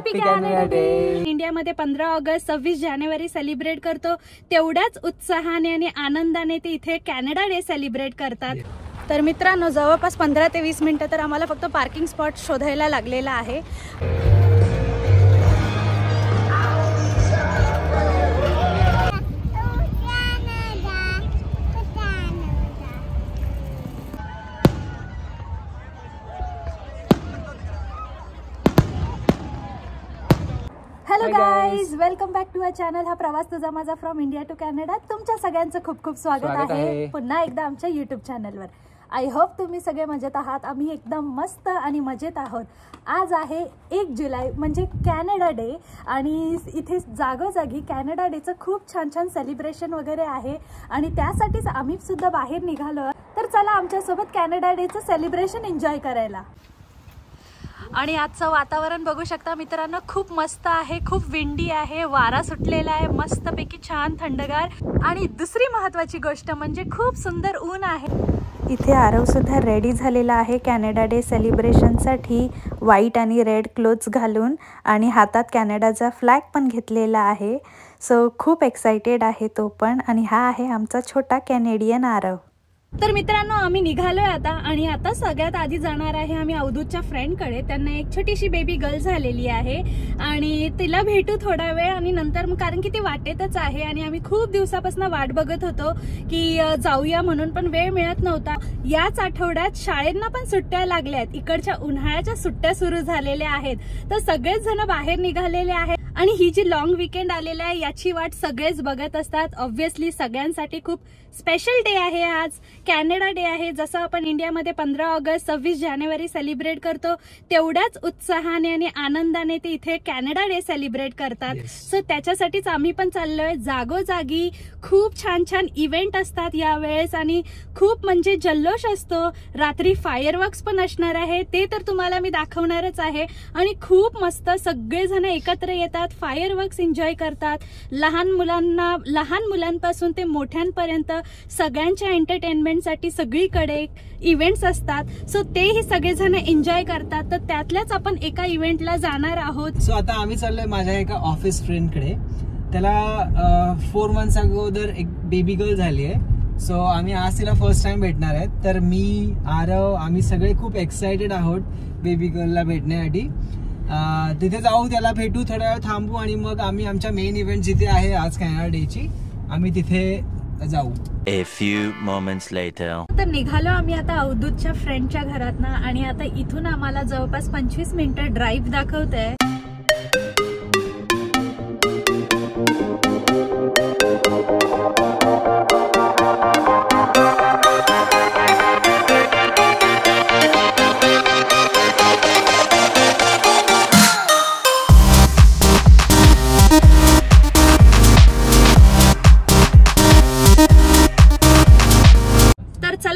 Happy Canada day. इंडियामध्ये 15 August 26 जानेवारी celebrate करतो, तेवढ्याच उत्साहाने आणि आनंदाने ते इथे कॅनडा डे सेलिब्रेट करतात। तर मित्रांनो, जवळपास 15 ते 20 मिनिटं तर आम्हाला फक्त पार्किंग स्पॉट शोधायला लागलेला आहे। Hello guys, welcome back to our channel. हा प्रवास तुझा माझा फ्रॉम इंडिया टू कॅनडा। तुमच्या सगळ्यांचं खूप खूप स्वागत आहे पुन्हा एकदा आमच्या यूट्यूब चॅनलवर। आय होप तुम्ही सगळे मजेत आहात। आम्ही एकदम मस्त आणि मजेत आहोत। आज आहे 1 जुलै म्हणजे कॅनडा डे आणि इथे जागोजागी कॅनडा डेचं खूप छान छान सेलिब्रेशन वगैरे आहे आणि त्यासाठीच आम्ही सुद्धा बाहेर निघालो। तर चला आमच्यासोबत कॅनडा डेचं सेलिब्रेशन एन्जॉय करायला। आणि आजचं वातावरण बघू शकता मित्रांनो, खूप मस्त आहे, खूप विंडी आहे, वारा सुटलेला आहे, मस्तपैकी छान थंडगार। आणि दुसरी महत्त्वाची गोष्ट म्हणजे खूप सुंदर ऊन आहे। इथे आरव सुद्धा रेडी झालेला आहे कॅनडा डे सेलिब्रेशनसाठी, व्हाईट आणि रेड क्लोथ्स घालून आणि हातात कॅनडाचा फ्लॅग पण घेतलेला आहे। सो खूप एक्साइटेड आहे तो पण। आणि हा आहे आमचा छोटा कॅनेडियन आरव। तर मित्रांनो, आम्ही निघालोय आता आणि आता सगळ्यात आधी जाणार आहे आम्ही अवधूतच्या फ्रेंडकडे। त्यांना एक छोटीशी बेबी गर्ल झालेली आहे आणि तिला भेटू थोडा वेळ आणि नंतर, कारण की ती वाटेतच आहे आणि आम्ही खूप दिवसापासून वाट बघत होतो की जाऊया म्हणून, पण वेळ मिळत नव्हता। याच आठवड्यात शाळेंना पण सुट्ट्या लागल्यात, इकडच्या उन्हाळ्याच्या सुट्ट्या सुरू झालेल्या आहेत, तर सगळेच जण बाहेर निघालेले आहेत आणि ही जी लॉंग वीकेंड आलेली आहे याची वाट सगळेच बघत असतात। ऑब्व्हियसली सगळ्यांसाठी खूप स्पेशल डे आहे आज, कॅनडा डे आहे। जसं आपण इंडियामध्ये 15 ऑगस्ट 26 जानेवारी सेलिब्रेट करतो, तेवढ्याच उत्साहाने आणि आनंदाने ते इथे कॅनडा डे सेलिब्रेट करतात। सो त्याच्यासाठीच आम्ही पण चाललोय। जागोजागी खूप छान छान इव्हेंट असतात यावेळेस आणि खूप म्हणजे जल्लोष असतो। रात्री फायरवर्क्स पण असणार आहे, ते तर तुम्हाला मी दाखवणारच आहे। आणि खूप मस्त सगळेजण एकत्र येतात, फायरवर्क्स एन्जॉय करतात। लहान मुलांपासून ते मोठ्यांपर्यंत सगळ्यांच्या एंटरटेनमेंटसाठी सगळीकडे इव्हेंट्स असतात। सो तेही सगळेजण एन्जॉय करतात। तर त्यातल्याच आपण एका इव्हेंटला जाणार आहोत। सो आता आम्ही चाललोय माझ्या एका ऑफिस फ्रेंडकडे। त्याला 4 मंथ्स अगोदर एक बेबी गर्ल झाली आहे। सो आम्ही आज तिला फर्स्ट टाइम भेटणार आहेत। तर मी, आरव, आम्ही सगळे खूप एक्साइटेड आहोत बेबी गर्लला भेटण्यासाठी। तिथे जाऊ, त्याला भेटू, थोड्या वेळ थांबू आणि मग आम्ही आमच्या मेन इव्हेंट जिथे आहे आज कॅनडा डेची, आम्ही तिथे जाऊ। A few moments later. तर निघालो आम्ही आता अवधूतच्या फ्रेंडच्या घरातनं आणि आता इथून आम्हाला जवळपास 25 मिनिटं ड्राईव्ह दाखवतंय।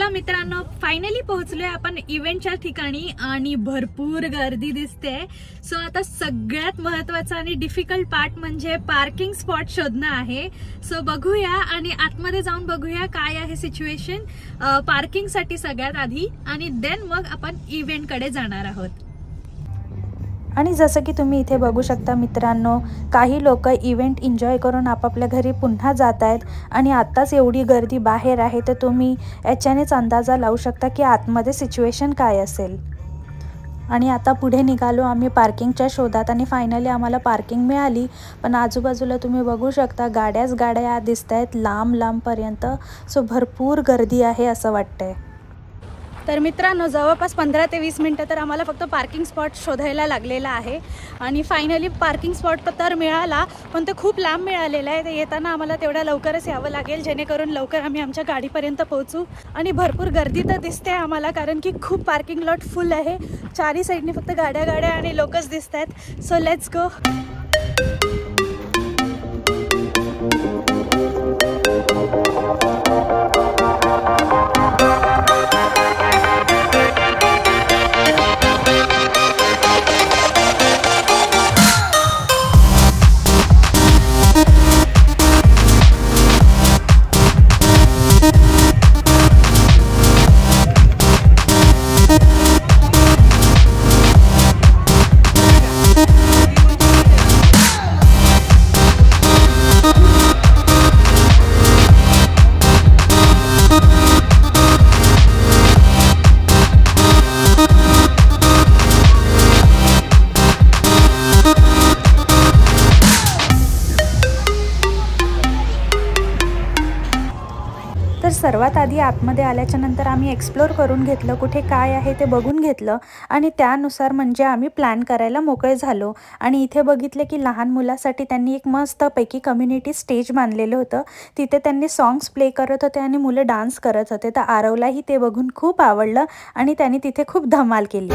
मित्रांनो, फायनली पोहोचलोय आपण इव्हेंटच्या ठिकाणी आणि भरपूर गर्दी दिसते। सो आता सगळ्यात महत्वाचा आणि डिफिकल्ट पार्ट म्हणजे पार्किंग स्पॉट शोधणं आहे। सो बघूया आणि आतमध्ये जाऊन बघूया काय आहे सिच्युएशन पार्किंग साठी सगळ्यात आधी, आणि देन मग आपण इव्हेंट कडे जाणार आहोत। आणि जसं की तुम्ही इथे बघू शकता मित्रांनो, काही लोक इव्हेंट एन्जॉय करून आपापल्या घरी पुन्हा जात आहेत आणि आत्ताच एवढी गर्दी बाहेर आहे, तर तुम्ही याच्यानेच अंदाजा लावू शकता की आतमध्ये सिच्युएशन काय असेल। आणि आता पुढे निघालो आम्ही पार्किंगच्या शोधात आणि फायनली आम्हाला पार्किंग मिळाली। पण आजूबाजूला तुम्ही बघू शकता गाड्या दिसत आहेत लांब लांबपर्यंत। सो भरपूर गर्दी आहे असं वाटतंय। तर मित्रांनो, जवळपास 15 ते 20 मिनिटं तर आम्हाला फक्त पार्किंग स्पॉट शोधायला लागलेला आहे आणि फायनली पार्किंग स्पॉट तर मिळाला, पण ते खूप लांब मिळालेला आहे। तर येताना आम्हाला तेवढ्या लवकरच यावं लागेल, जेणेकरून लवकर आम्ही आमच्या गाडीपर्यंत पोहोचू। आणि भरपूर गर्दी तर दिसते आम्हाला, कारण की खूप पार्किंग लॉट फुल आहे। चारी साईडने फक्त गाड्या आणि लोकच दिसत आहेत। So let's go. सर्वात आधी आतमध्ये आल्याच्या नंतर आम्ही एक्सप्लोर करून घेतलं, कुठे काय आहे ते बघून घेतलं आणि त्यानुसार म्हणजे आम्ही प्लॅन करायला मोकळे झालो. आणि इथे बघितले की लहान मुलासाठी त्यांनी एक मस्तपैकी कम्युनिटी स्टेज बांधलेलं होतं. तिथे त्यांनी सॉंग्स प्ले करत होते आणि मुलं डान्स करत होते. तर आरवलाही ते बघून खूप आवडलं आणि त्यांनी तिथे खूप धमाल केली.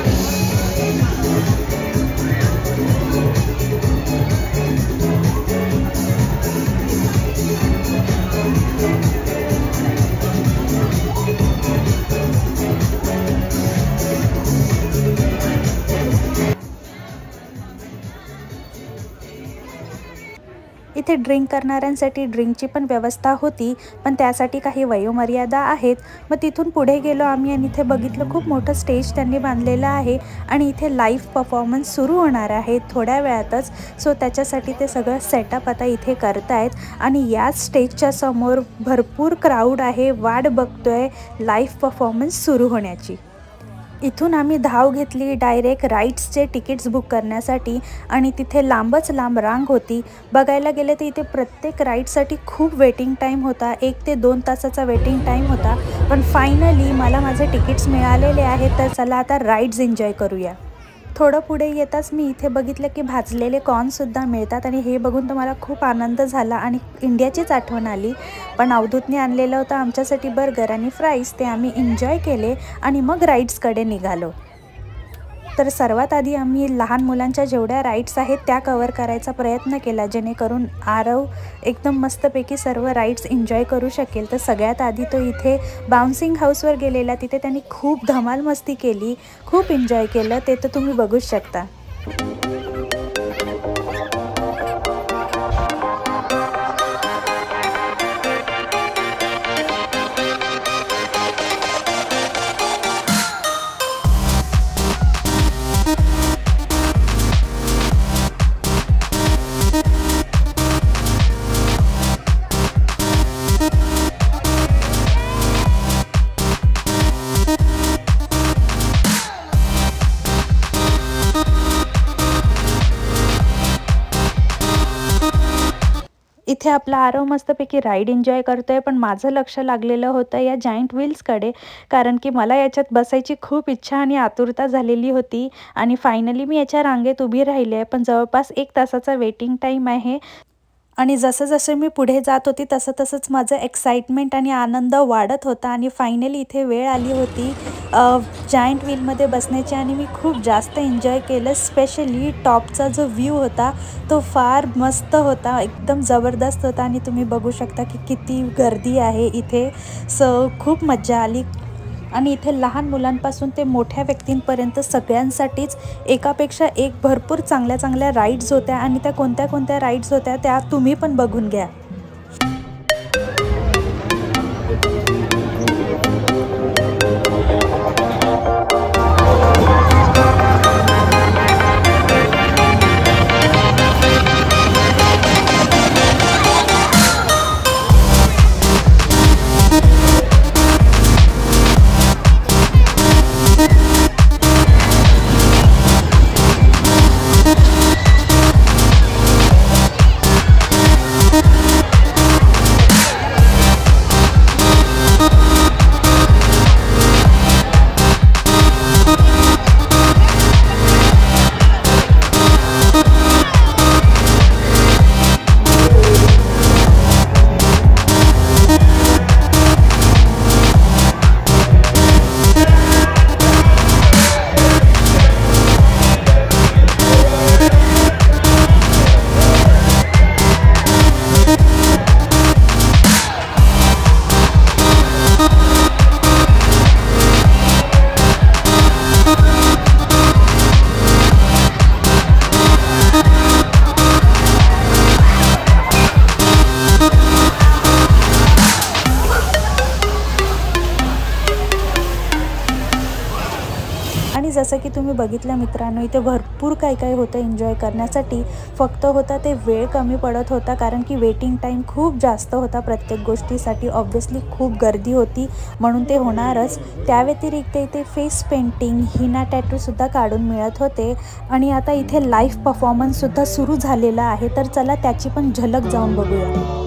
इथे ड्रिंक करणाऱ्यांसाठी ड्रिंकची पण व्यवस्था होती, पण त्यासाठी काही वयोमर्यादा आहेत. मग तिथून पुढे गेलो आम्ही आणि इथे बघितलं खूप मोठं स्टेज त्यांनी बांधलेलं आहे आणि इथे लाईव्ह परफॉर्मन्स सुरू होणार आहे थोड्या वेळातच. सो त्याच्यासाठी ते सगळं सेटअप आता इथे करतायत आणि याच स्टेजच्या समोर भरपूर क्राऊड आहे, वाट बघतोय लाईव्ह परफॉर्मन्स सुरू होण्याची. इथून आम्ही धाव घेतली डायरेक्ट राईड्सचे तिकीट्स बुक करण्यासाठी आणि तिथे लांबच लांब रांग होती. बघायला गेले तर इथे प्रत्येक राईडसाठी खूप वेटिंग टाईम होता, 1 ते 2 तासाचा वेटिंग टाईम होता. पण फायनली मला माझे तिकीट्स मिळालेले आहेत, तर चला आता राईड्स एन्जॉय करूया. थोडं पुढे येताच मी इथे बघितलं की भाजलेले कॉर्नसुद्धा मिळतात आणि हे बघून तर मला खूप आनंद झाला आणि इंडियाचीच आठवण आली. पण अवधूतने आणलेलं होतं आमच्यासाठी बर्गर आणि फ्राईज, ते आम्ही एन्जॉय केले आणि मग राईड्सकडे निघालो. तर सर्वात आधी आम्ही लहान मुलांच्या जेवढ्या राईड्स आहेत त्या कवर करायचा प्रयत्न केला, जेणेकरून आरव एकदम मस्तपैकी सर्व राईड्स एन्जॉय करू शकेल. तर सगळ्यात आधी तो इथे बाउन्सिंग हाऊसवर गेलेला, तिथे त्यांनी खूप धमाल मस्ती केली, खूप एन्जॉय केलं, ते तर तुम्ही बघूच शकता. इथे आपला आरव मस्तपैकी राईड एन्जॉय करतोय, पण माझं लक्ष लागलेलं होतं या जायंट व्हील्सकडे, कारण की मला याच्यात बसायची खूप इच्छा आणि आतुरता झालेली होती. आणि फायनली मी याच्या रांगेत उभी राहिली आहे, पण जवळपास 1 तासाचा वेटिंग टाईम आहे. आणि जसं जसं मी पुढे जात होती तसं तसंच माझं एक्साइटमेंट आणि आनंद वाढत होता. आणि फायनली इथे वेळ आली होती जायंट व्हीलमध्ये बसण्याची आणि मी खूप जास्त एन्जॉय केलं. स्पेशली टॉपचा जो व्ह्यू होता तो फार मस्त होता, एकदम जबरदस्त होता आणि तुम्ही बघू शकता की किती गर्दी आहे इथे. सो खूप मजा आली. आणि इथे लहान मुलांपासून ते मोठ्या व्यक्तींपर्यंत सगळ्यांसाठीच एकापेक्षा एक भरपूर चांगल्या चांगल्या राईड्स होत्या. आणि त्या कोणत्या कोणत्या राईड्स होत्या त्या तुम्ही पण बघून घ्या. आणि जसं की तुम्ही बघितलं मित्रांनो, इथे भरपूर काय काय होतं एन्जॉय करण्यासाठी. फक्त होता ते वेळ कमी पडत होता, कारण की वेटिंग टाईम खूप जास्त होता प्रत्येक गोष्टीसाठी. ऑब्व्हियसली खूप गर्दी होती म्हणून ते होणारच. त्या व्यतिरिक्त इथे फेस पेंटिंग, हिना टॅटूसुद्धा काढून मिळत होते. आणि आता इथे लाईव्ह परफॉर्मन्ससुद्धा सुरू झालेला आहे, तर चला त्याची पण झलक जाऊन बघूया.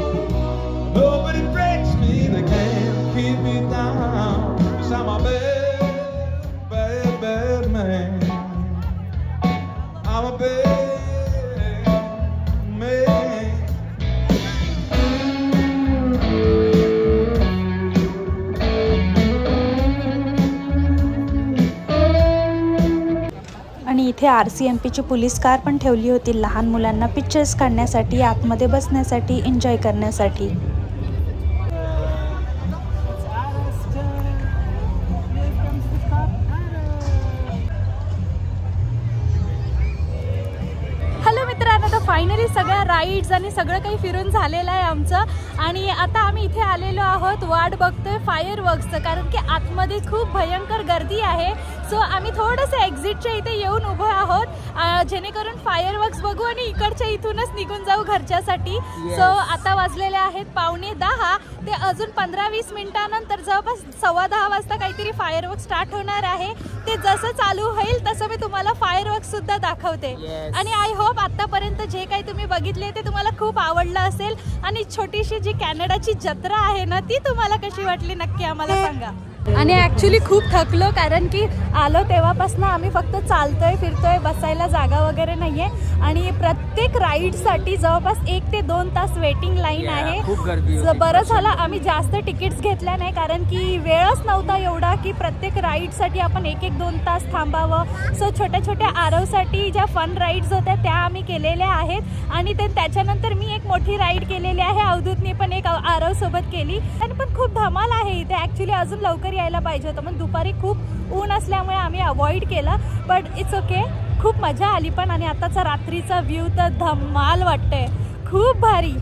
इथे RCMPची पोलीस कार पण ठेवली होती लहान मुलांना पिक्चर्स काढण्यासाठी, आतमध्ये बसण्यासाठी, एन्जॉय करण्यासाठी. फायनली सगळ्या राईड्स आणि सगळं काही फिरून झालेलं आहे आमचं. आणि आता आम्ही इथे आलेलो आहोत, वाट बघतोय फायरवर्क्सचं, कारण की आतमध्ये खूप भयंकर गर्दी आहे. सो आम्ही थोडंसं एक्झिटच्या इथे येऊन उभं आहोत जेणेकरून फायरवर्क्स बघू आणि इकडच्या इथूनच निघून जाऊ घरच्यासाठी. सो आता वाजलेले आहेत 9:15. ते अजून 15-20 मिनिटानंतर जवळपास 10:15 वाजता काहीतरी फायरवर्क्स स्टार्ट होणार आहे. ते जसं चालू होईल तसं मी तुम्हाला फायरवर्क्स सुद्धा दाखवते. आणि आय होप आतापर्यंत जे काही तुम्ही बघितले ते तुम्हाला खूप आवडलं असेल. आणि छोटीशी जी कॅनडाची जत्रा आहे ना, ती तुम्हाला कशी वाटली नक्की आम्हाला सांगा. आणि ॲक्च्युली खूप थकलो, कारण की आलो तेव्हापासून आम्ही फक्त चालतोय फिरतोय, बसायला जागा वगैरे नाही आहे. आणि प्रत्येक राईडसाठी जवळपास 1 ते 2 तास वेटिंग लाईन आहे. बरं झालं आम्ही जास्त तिकीट्स घेतल्या नाही, कारण की वेळच नव्हता एवढा की प्रत्येक राईडसाठी आपण 1-2 तास थांबावं. सो छोट्या छोट्या आरवसाठी ज्या फन राईड्स होत्या त्या आम्ही केलेल्या आहेत. आणि त्याच्यानंतर मी एक मोठी राईड केलेली आहे, अवधूतने पण एक आरव सोबत केली. आणि पण खूप धमाल आहे इथे. ॲक्च्युली अजून लवकर यायला पाहिजे होतं, पण दुपारी खूप ऊन असल्यामुळे आम्ही अवॉइड केलं. बट इट्स ओके, खूप मजा आली पण. आणि आताचा रात्रीचा व्ह्यू तर धमाल वाटतंय, खूप भारी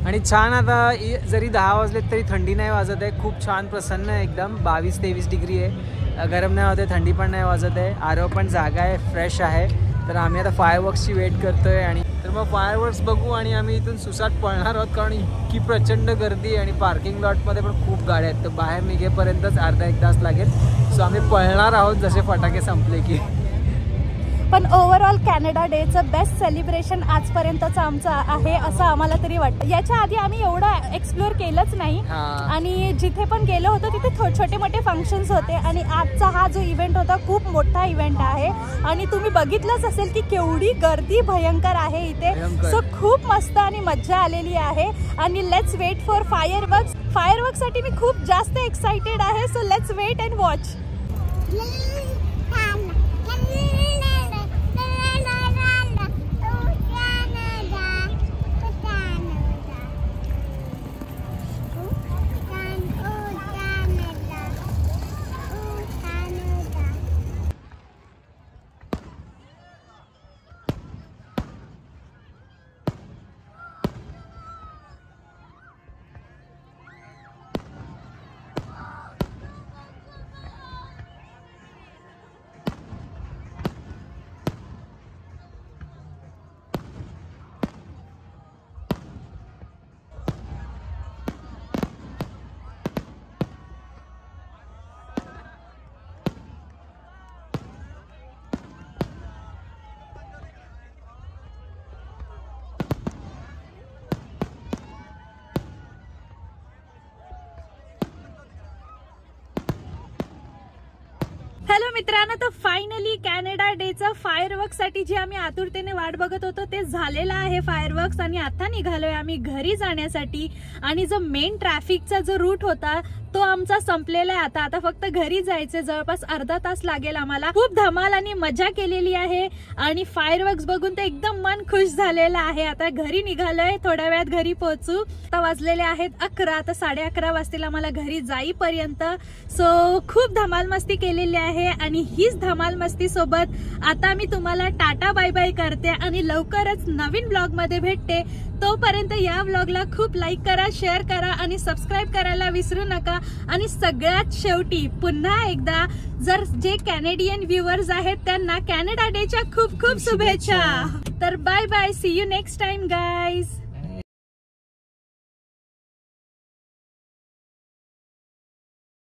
आणि छान. आता जरी 10 वाजलेत तरी थंडी नाही वाजत आहे, खूप छान प्रसन्न आहे एकदम. 22-23 डिग्री आहे, गरम नाही होते, थंडी पण नाही वाजत आहे. आरव पण जागा आहे, फ्रेश आहे. तर आम्ही आता फायरवर्क्सची वेट करतोय. आणि तर मग फायरवर्क्स बघू आणि आम्ही इथून सुसाट पळणार आहोत, कारण इतकी प्रचंड गर्दी आणि पार्किंग लॉटमध्ये पण खूप गाड्या आहेत. तर बाहेर निघेपर्यंतच अर्धा-1 तास लागेल. सो आम्ही पळणार आहोत जसे फटाके संपले की. पण ओव्हरऑल कॅनडा डेचं बेस्ट सेलिब्रेशन आजपर्यंतचं आमचं आहे असं आम्हाला तरी वाटतं. याच्या आधी आम्ही एवढं एक्सप्लोअर केलंच नाही. आणि जिथे पण गेलो होतो तिथे छोटे मोठे फंक्शन्स होते. आणि आजचा हा जो इव्हेंट होता खूप मोठा इव्हेंट आहे. आणि तुम्ही बघितलंच असेल की केवढी गर्दी भयंकर आहे इथे. सो खूप मस्त आणि मज्जा आलेली आहे. आणि लेट्स वेट फॉर फायरवर्क्स. फायरवर्क्ससाठी मी खूप जास्त एक्साइटेड आहे. So let's wait and watch. Hello मित्रांनो, तर फायनली कॅनडा डेचं फायरवर्क्स साठी जे आम्ही आतुरतेने वाट बघत होतो ते झालेलं आहे फायरवर्क्स. आणि आता निघालोय आम्ही घरी जाण्यासाठी. आणि जो मेन ट्रॅफिकचा जो रूट होता तो आमचा संपलेला आहे. आता फक्त घरी जायचे. जवळपास अर्धा तास लागेल आम्हाला. खूप धमाल आणि मजा केलेली आहे. आणि फायरवर्क्स बघून तर एकदम मन खुश झालेलं आहे. आता घरी निघालोय, थोड्या वेळात घरी पोहोचू. आता वाजलेले आहेत 11. आता 11:30 वाजतील आम्हाला घरी जाईपर्यंत. सो खूप धमाल मस्ती केलेली आहे. आणि हीच धमाल मस्ती सोबत आता मी तुम्हाला टाटा बाय बाय करते आणि लवकरच नवीन ब्लॉग मध्ये भेटते. तोपर्यंत या ब्लॉगला खूप लाईक करा, शेअर करा आणि सबस्क्राईब करायला विसरू नका. आणि सगळ्यात शेवटी पुन्हा एकदा जर जे कॅनेडियन व्ह्युअर्स आहेत त्यांना कॅनडा डेच्या खूप खूप शुभेच्छा. तर bye bye, see you next time guys.